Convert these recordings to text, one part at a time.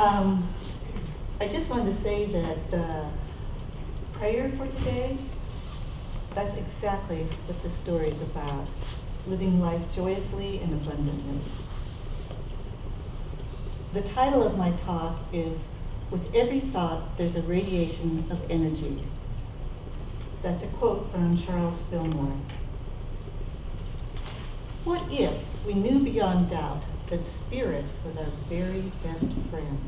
I just wanted to say that the prayer for today, that's exactly what the story is about. Living life joyously and abundantly. The title of my talk is, With Every Thought, There's a Radiation of Energy. That's a quote from Charles Fillmore. What if we knew beyond doubt that spirit was our very best friend?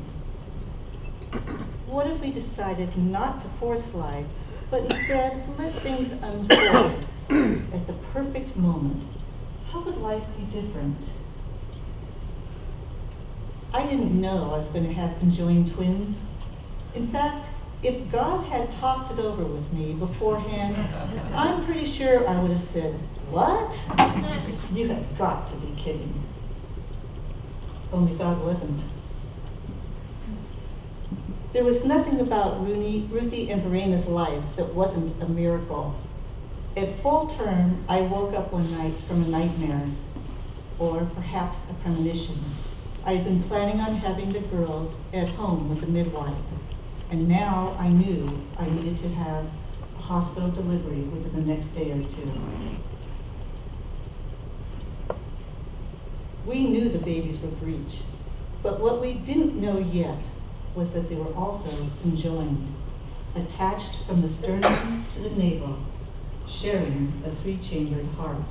What if we decided not to force life, but instead let things unfold at the perfect moment? How would life be different? I didn't know I was going to have conjoined twins. In fact, if God had talked it over with me beforehand, I'm pretty sure I would have said, "What? You have got to be kidding." Only God wasn't. There was nothing about Ruthie and Verena's lives that wasn't a miracle. At full term, I woke up one night from a nightmare, or perhaps a premonition. I had been planning on having the girls at home with a midwife, and now I knew I needed to have a hospital delivery within the next day or two. We knew the babies were breech, but what we didn't know yet was that they were also conjoined, attached from the sternum to the navel, sharing a 3-chambered heart.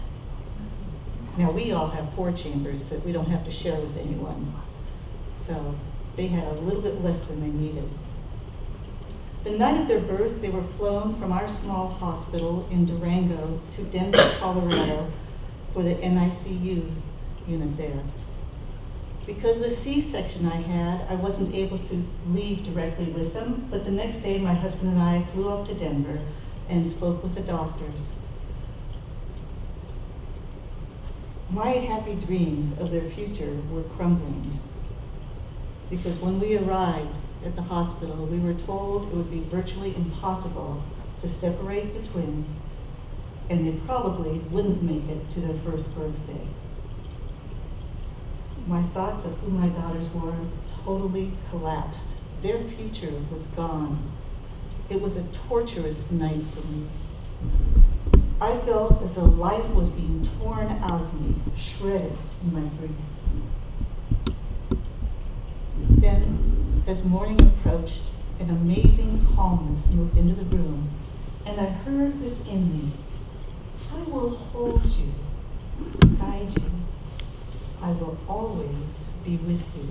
Now we all have 4 chambers that we don't have to share with anyone. So they had a little bit less than they needed. The night of their birth, they were flown from our small hospital in Durango to Denver, Colorado for the NICU unit there. Because of the C-section I had, I wasn't able to leave directly with them, but the next day my husband and I flew up to Denver and spoke with the doctors. My happy dreams of their future were crumbling, because when we arrived at the hospital, we were told it would be virtually impossible to separate the twins, and they probably wouldn't make it to their first birthday. My thoughts of who my daughters were totally collapsed. Their future was gone. It was a torturous night for me. I felt as though life was being torn out of me, shredded in my grief. Then, as morning approached, an amazing calmness moved into the room, and I heard within me, "I will hold you, guide you. I will always be with you."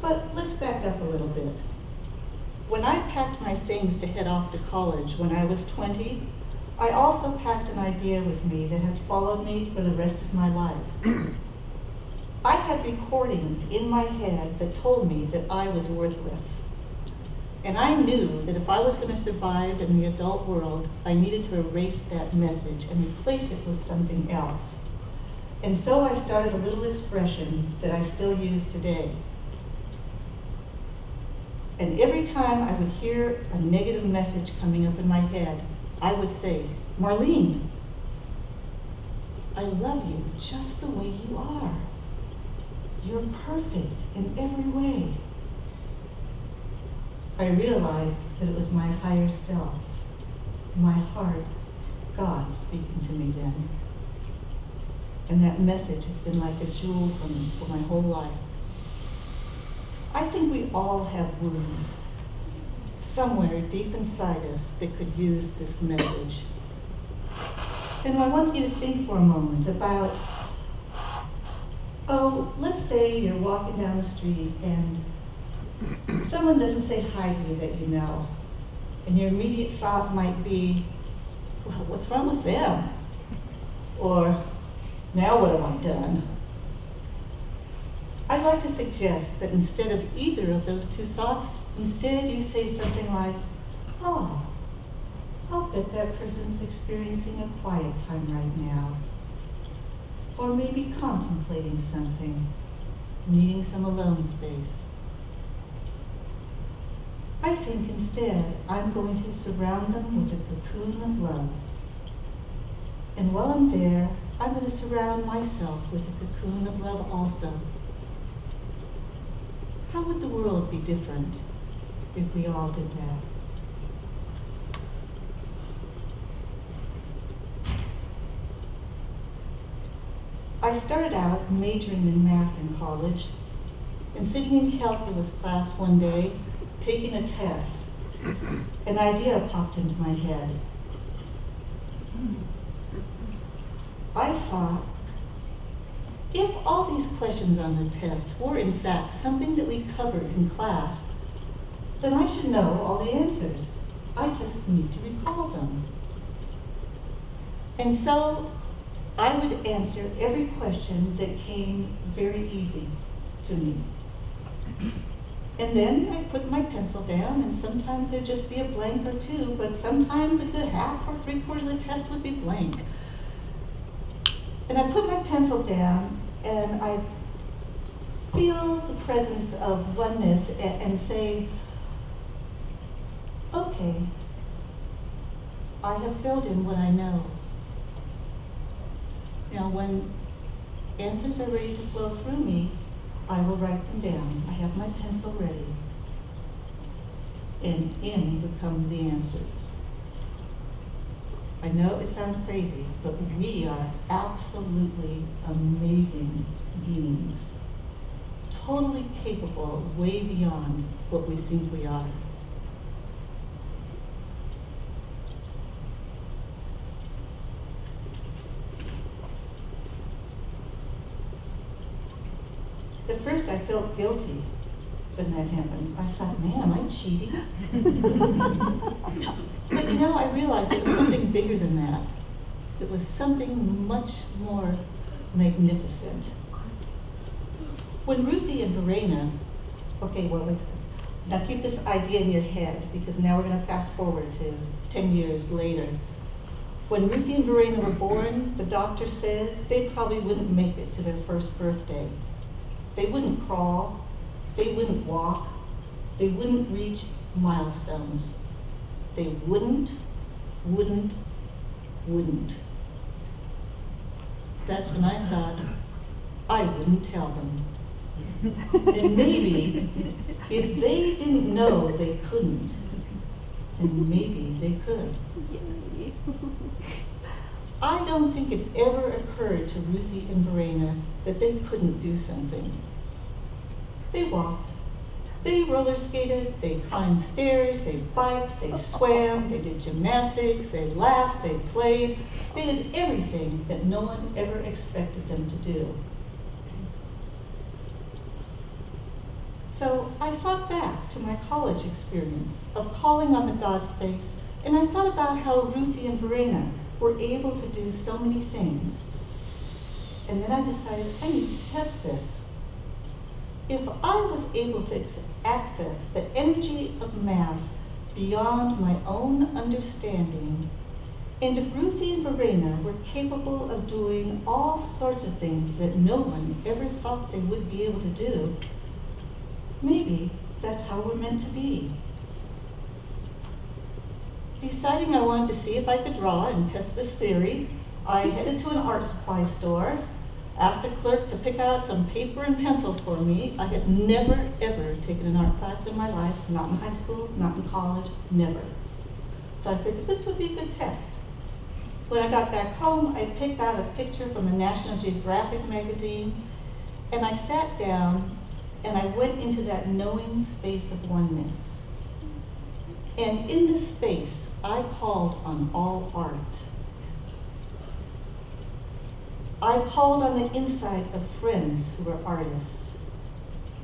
But let's back up a little bit. When I packed my things to head off to college when I was 20, I also packed an idea with me that has followed me for the rest of my life. I had recordings in my head that told me that I was worthless. And I knew that if I was going to survive in the adult world, I needed to erase that message and replace it with something else. And so I started a little expression that I still use today. And every time I would hear a negative message coming up in my head, I would say, "Marlene, I love you just the way you are. You're perfect in every way." I realized that it was my higher self, my heart, God speaking to me then. And that message has been like a jewel for me for my whole life. I think we all have wounds somewhere deep inside us that could use this message. And I want you to think for a moment about, let's say you're walking down the street and someone doesn't say hi to you that you know, and your immediate thought might be, "Well, what's wrong with them?" Or, "Now what have I done?" I'd like to suggest that instead of either of those two thoughts, instead you say something like, "Oh, I'll bet that person's experiencing a quiet time right now." Or maybe contemplating something, needing some alone space. I think instead I'm going to surround them with a cocoon of love. And while I'm there, I'm going to surround myself with a cocoon of love also. how would the world be different if we all did that? I started out majoring in math in college, and sitting in calculus class one day, taking a test, an idea popped into my head. I thought, if all these questions on the test were in fact something that we covered in class, then I should know all the answers. I just need to recall them. And so I would answer every question that came very easy to me. And then I put my pencil down, and sometimes there'd just be a blank or two, but sometimes a good half or 3/4 of the test would be blank. And I put my pencil down, and I feel the presence of oneness and say, okay, I have filled in what I know. Now, when answers are ready to flow through me, I will write them down. I have my pencil ready. And in would come the answers. I know it sounds crazy, but we are absolutely amazing beings, totally capable, way beyond what we think we are. At first I felt guilty when that happened. I thought, man, am I cheating? But you know, I realized it was something bigger than that. It was something much more magnificent. When Ruthie and Verena, okay, well, wait a second. Now keep this idea in your head, because now we're going to fast forward to 10 years later. When Ruthie and Verena were born, the doctor said they probably wouldn't make it to their first birthday. They wouldn't crawl, they wouldn't walk, they wouldn't reach milestones. They wouldn't. That's when I thought, I wouldn't tell them. And maybe, if they didn't know they couldn't, then maybe they could. I don't think it ever occurred to Ruthie and Verena that they couldn't do something. They walked, they roller skated, they climbed stairs, they biked, they swam, they did gymnastics, they laughed, they played, they did everything that no one ever expected them to do. So I thought back to my college experience of calling on the God space, and I thought about how Ruthie and Verena were able to do so many things. And then I decided I need to test this. If I was able to access the energy of math beyond my own understanding, and if Ruthie and Verena were capable of doing all sorts of things that no one ever thought they would be able to do, maybe that's how we're meant to be. Deciding I wanted to see if I could draw and test this theory, I headed to an art supply store, asked a clerk to pick out some paper and pencils for me. I had never, ever taken an art class in my life, not in high school, not in college, never. So I figured this would be a good test. When I got back home, I picked out a picture from a National Geographic magazine, and I sat down and I went into that knowing space of oneness. And in this space, I called on all art. I called on the inside of friends who were artists.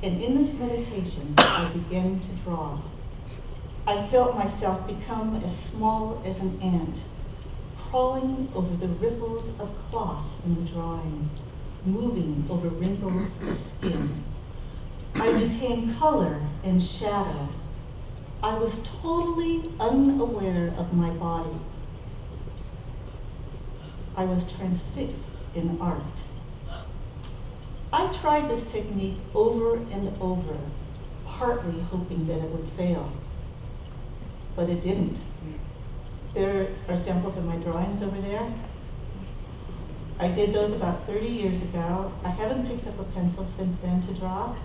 And in this meditation, I began to draw. I felt myself become as small as an ant, crawling over the ripples of cloth in the drawing, moving over wrinkles of skin. I became color and shadow. I was totally unaware of my body. I was transfixed in art. I tried this technique over and over, partly hoping that it would fail, but it didn't. There are samples of my drawings over there. I did those about 30 years ago. I haven't picked up a pencil since then to draw.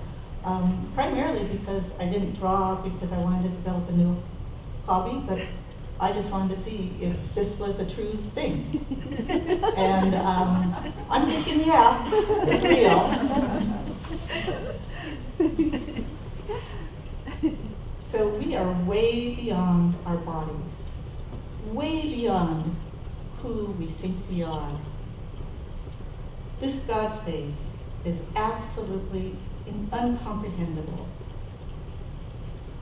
primarily because I didn't draw because I wanted to develop a new hobby, but I just wanted to see if this was a true thing. And I'm thinking, yeah, it's real. So we are way beyond our bodies, way beyond who we think we are. This God space is absolutely uncomprehendable.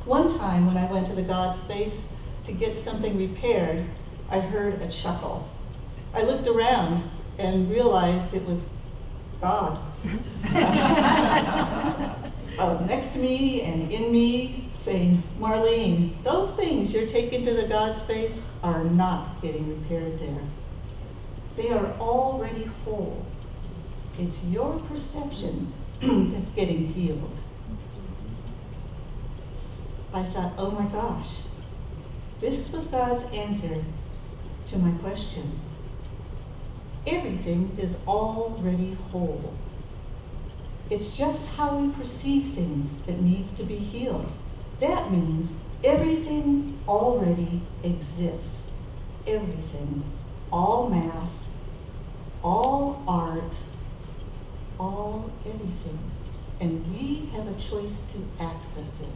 One time when I went to the God space to get something repaired, I heard a chuckle. I looked around and realized it was God. Next to me and in me, saying, Marlene, those things you're taking to the God space are not getting repaired there. They are already whole. It's your perception that's getting healed. I thought, oh my gosh, this was God's answer to my question. Everything is already whole. It's just how we perceive things that needs to be healed. That means everything already exists. Everything. All math, all art, all everything. And we have a choice to access it.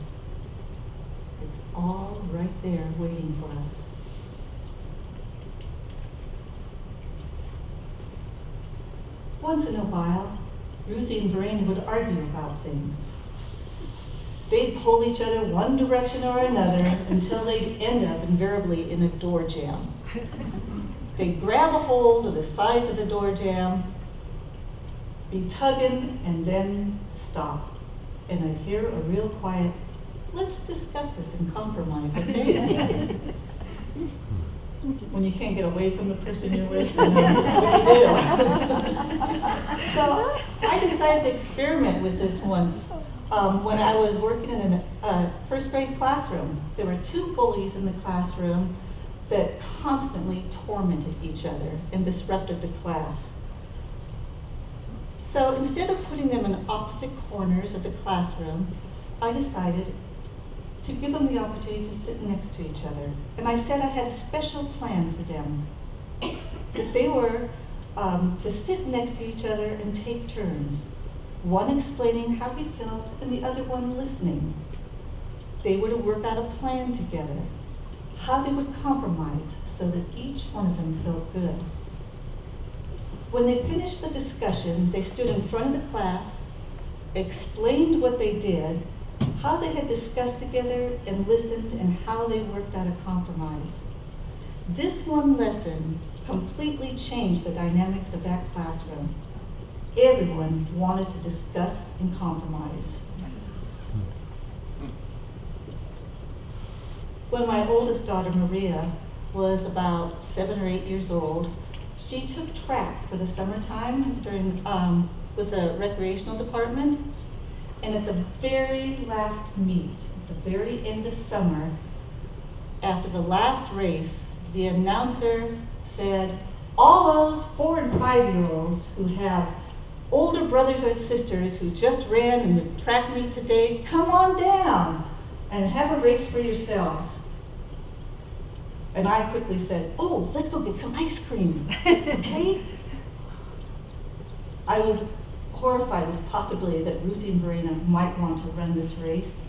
It's all right there waiting for us. Once in a while, Ruthie and Verena would argue about things. They'd pull each other one direction or another until they'd end up invariably in a door jamb. They'd grab a hold of the sides of the door jamb, be tugging, and then stop. And I'd hear a real quiet, let's discuss this and compromise, okay? When you can't get away from the person you're with, what do you do? So I decided to experiment with this once when I was working in a first grade classroom. There were two bullies in the classroom that constantly tormented each other and disrupted the class. So instead of putting them in opposite corners of the classroom, I decided to give them the opportunity to sit next to each other. And I said I had a special plan for them, that they were to sit next to each other and take turns, one explaining how he felt and the other one listening. They were to work out a plan together, how they would compromise so that each one of them felt good. When they finished the discussion, they stood in front of the class, explained what they did, how they had discussed together and listened, and how they worked out a compromise. This one lesson completely changed the dynamics of that classroom. Everyone wanted to discuss and compromise. When my oldest daughter, Maria, was about 7 or 8 years old, she took track for the summertime during with the recreational department. And at the very last meet, at the very end of summer, after the last race, the announcer said, all those 4 and 5-year-olds who have older brothers or sisters who just ran in the track meet today, come on down and have a race for yourselves. And I quickly said, oh, let's go get some ice cream, okay? I was horrified with the possibility that Ruthie and Verena might want to run this race.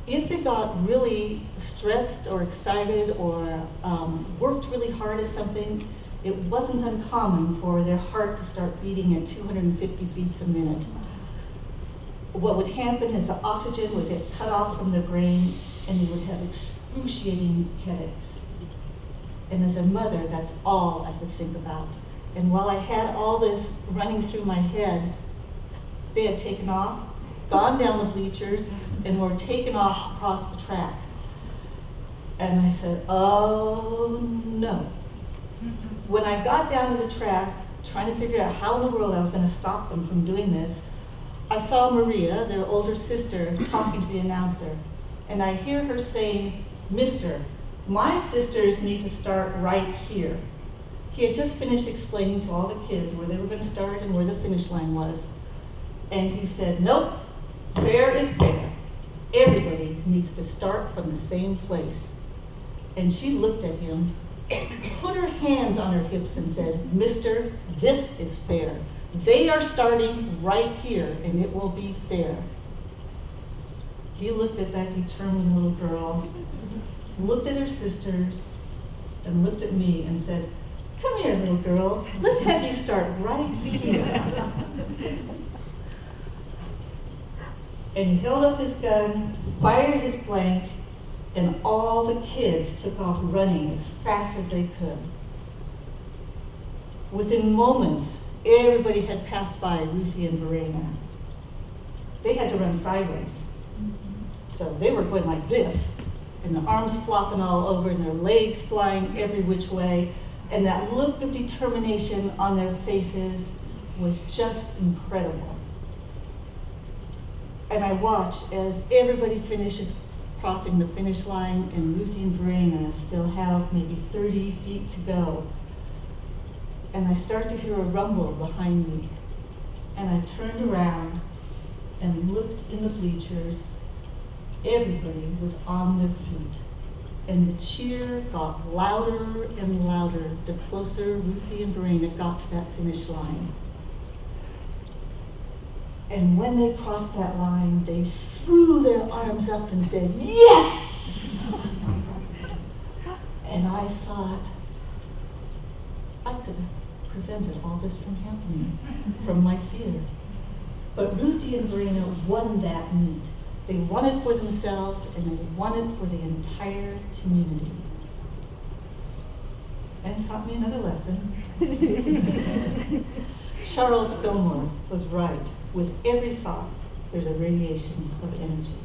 If they got really stressed or excited or worked really hard at something, it wasn't uncommon for their heart to start beating at 250 beats a minute. What would happen is the oxygen would get cut off from their brain and they would have excruciating headaches. And as a mother, that's all I could think about. And while I had all this running through my head, they had taken off, gone down the bleachers, and were taken off across the track. And I said, oh no. When I got down to the track, trying to figure out how in the world I was going to stop them from doing this, I saw Maria, their older sister, talking to the announcer. And I hear her saying, Mister, my sisters need to start right here. He had just finished explaining to all the kids where they were going to start and where the finish line was. And he said, nope, Fair is fair. Everybody needs to start from the same place. And she looked at him, put her hands on her hips and said, Mister, this is fair. They are starting right here, and it will be fair. He looked at that determined little girl, looked at her sisters, and looked at me and said, come here, little girls. Let's have you start right here. And he held up his gun, fired his blank, and all the kids took off running as fast as they could. Within moments, everybody had passed by Ruthie and Verena. They had to run sideways. So they were going like this, and their arms flopping all over, and their legs flying every which way, and that look of determination on their faces was just incredible. And I watched as everybody finishes crossing the finish line, and Ruthie and Verena still have maybe 30 feet to go. And I start to hear a rumble behind me. And I turned around and looked in the bleachers. Everybody was on their feet. And the cheer got louder and louder the closer Ruthie and Verena got to that finish line. And when they crossed that line, they threw their arms up and said, yes! And I thought, I could have prevented all this from happening, from my fear. But Ruthie and Verena won that meet. They won it for themselves, and they won it for the entire community. And taught me another lesson. Charles Fillmore was right. With every thought, there's a radiation of energy.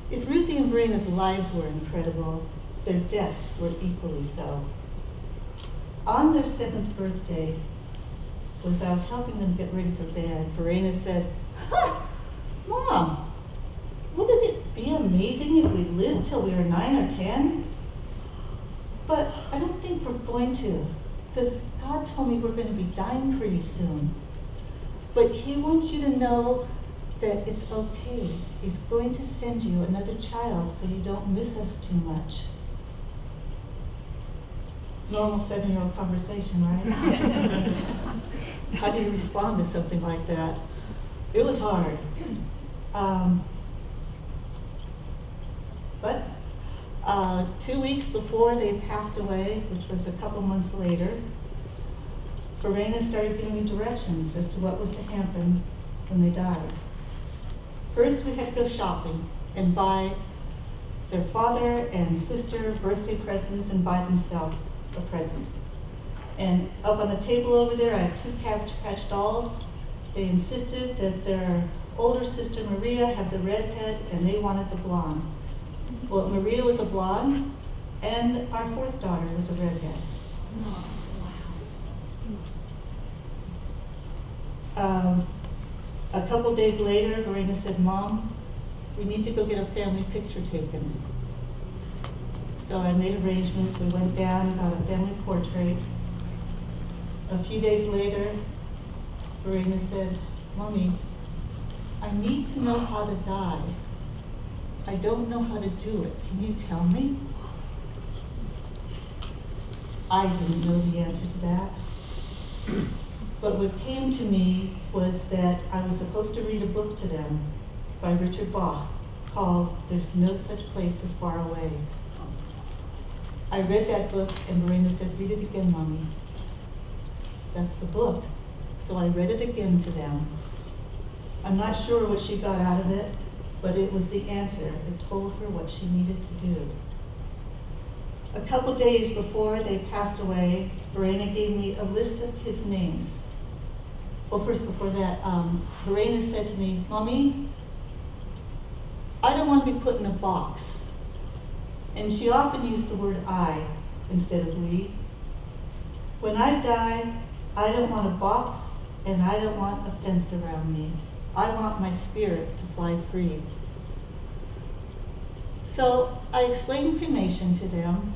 If Ruthie and Verena's lives were incredible, their deaths were equally so. On their 7th birthday, as I was helping them get ready for bed, Verena said, Mom, wouldn't it be amazing if we lived till we were 9 or 10? But I don't think we're going to, because God told me we're going to be dying pretty soon. But He wants you to know that it's okay. He's going to send you another child so you don't miss us too much. Normal 7-year-old conversation, right? How do you respond to something like that? It was hard. But 2 weeks before they passed away, which was a couple months later, Verena started giving me directions as to what was to happen when they died. First, we had to go shopping and buy their father and sister birthday presents and buy themselves a present. And up on the table over there, I have 2 Cabbage Patch dolls. They insisted that their older sister Maria have the redhead, and they wanted the blonde. Well, Maria was a blonde, and our 4th daughter was a redhead. A couple days later, Verena said, Mom, we need to go get a family picture taken. So I made arrangements. We went down, got a family portrait. A few days later, Verena said, Mommy, I need to know how to die. I don't know how to do it. Can you tell me? I didn't know the answer to that. But what came to me was that I was supposed to read a book to them by Richard Bach called There's No Such Place as Far Away. I read that book, and Verena said, read it again, Mommy. That's the book. So I read it again to them. I'm not sure what she got out of it, but it was the answer. It told her what she needed to do. A couple days before they passed away, Verena gave me a list of kids' names. Well, first before that, Verena said to me, Mommy, I don't want to be put in a box. And she often used the word I instead of we. When I die, I don't want a box, and I don't want a fence around me. I want my spirit to fly free. So I explained cremation to them,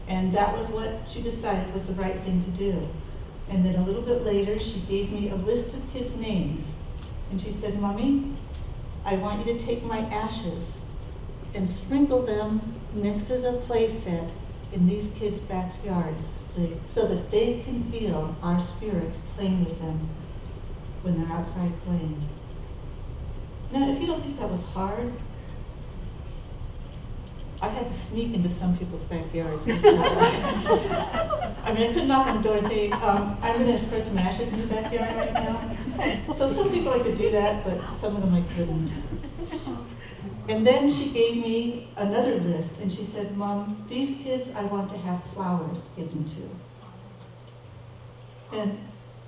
and that was what she decided was the right thing to do. And then a little bit later, she gave me a list of kids' names. And she said, Mommy, I want you to take my ashes and sprinkle them next to the play set in these kids' backyards so that they can feel our spirits playing with them when they're outside playing. Now, if you don't think that was hard, I had to sneak into some people's backyards. I mean, I could knock on the door and say, I'm going to spread some ashes in your backyard right now. So some people I could do that, but some of them I couldn't. And then she gave me another list, and she said, Mom, these kids I want to have flowers given to. And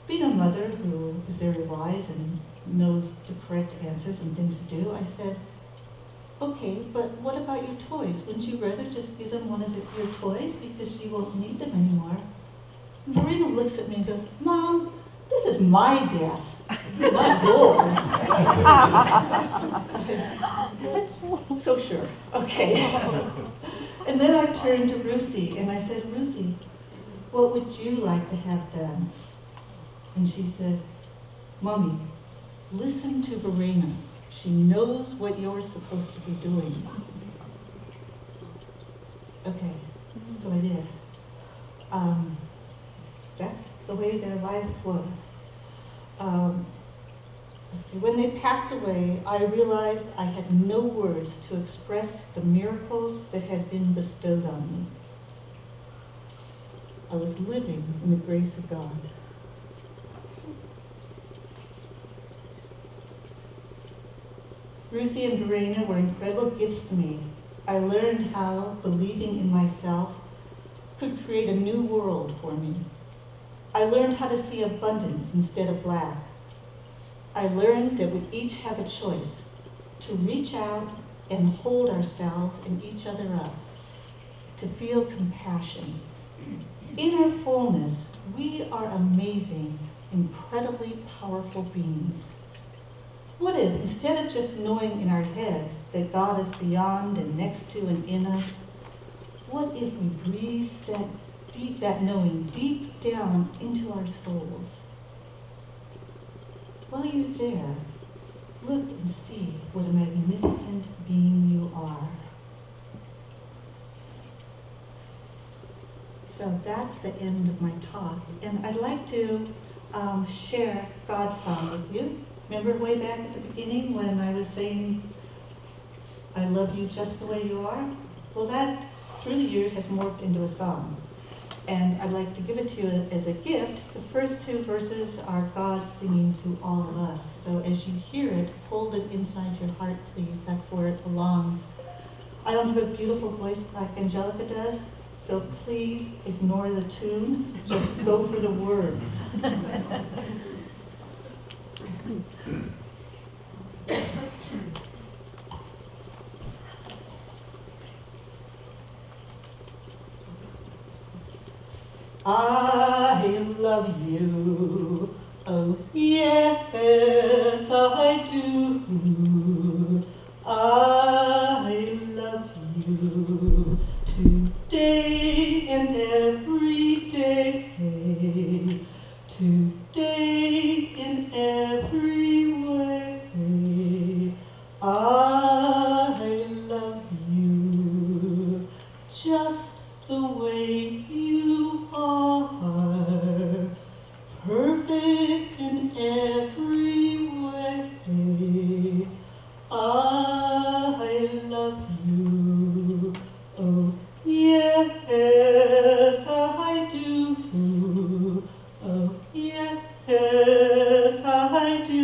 being a mother who is very wise and knows the correct answers and things to do, I said, okay, but what about your toys? Wouldn't you rather just give them one of your toys because you won't need them anymore? And Verena looks at me and goes, Mom, this is my death, not yours. So sure, okay. And then I turned to Ruthie and I said, Ruthie, what would you like to have done? And she said, Mommy, listen to Verena. She knows what you're supposed to be doing. Okay, so I did. That's the way their lives were. Let's see, when they passed away, I realized I had no words to express the miracles that had been bestowed on me. I was living in the grace of God. Ruthie and Verena were incredible gifts to me. I learned how believing in myself could create a new world for me. I learned how to see abundance instead of lack. I learned that we each have a choice to reach out and hold ourselves and each other up, to feel compassion. In our fullness, we are amazing, incredibly powerful beings. What if, instead of just knowing in our heads that God is beyond and next to and in us, what if we breathed that knowing deep down into our souls? While you're there, look and see what a magnificent being you are. So that's the end of my talk. And I'd like to share God's song with you. Remember way back at the beginning when I was saying, I love you just the way you are? Well, that, through the years, has morphed into a song. And I'd like to give it to you as a gift. The first two verses are God singing to all of us. So as you hear it, hold it inside your heart, please. That's where it belongs. I don't have a beautiful voice like Angelica does, so please ignore the tune. Just go for the words. I love you, oh yes I do. I love you today and every day, today in every way. I love you just the way you are, perfect in every way. I love you, oh yes I do, oh yes I do.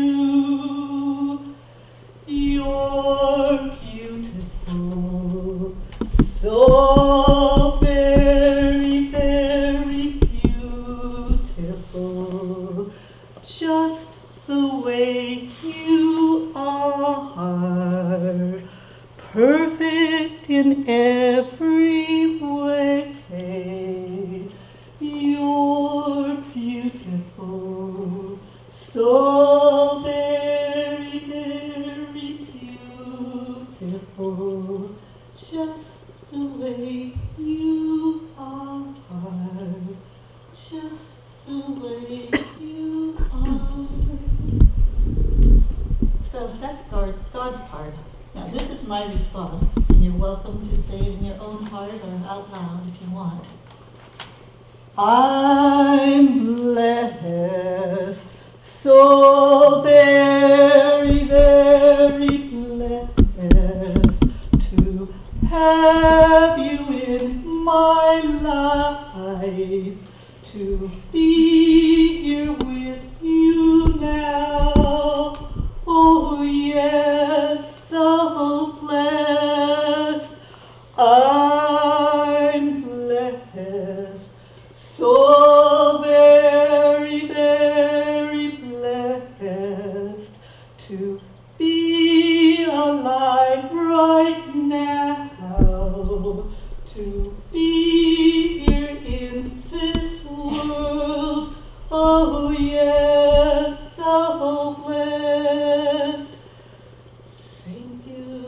You're beautiful, so very, very beautiful, just the way you are, perfect in every way. You're beautiful, so very, very beautiful, just the way you are, just the way you are. that's God's part. Now, this is my response, and you're welcome to say it in your own heart or out loud if you want. I'm blessed, so very, very blessed to have you in my life, to be here with you now. Oh yes, so blessed. I'm blessed, so very, very blessed to be alive right now, to be here in this world. Oh yes, so blessed. Thank you.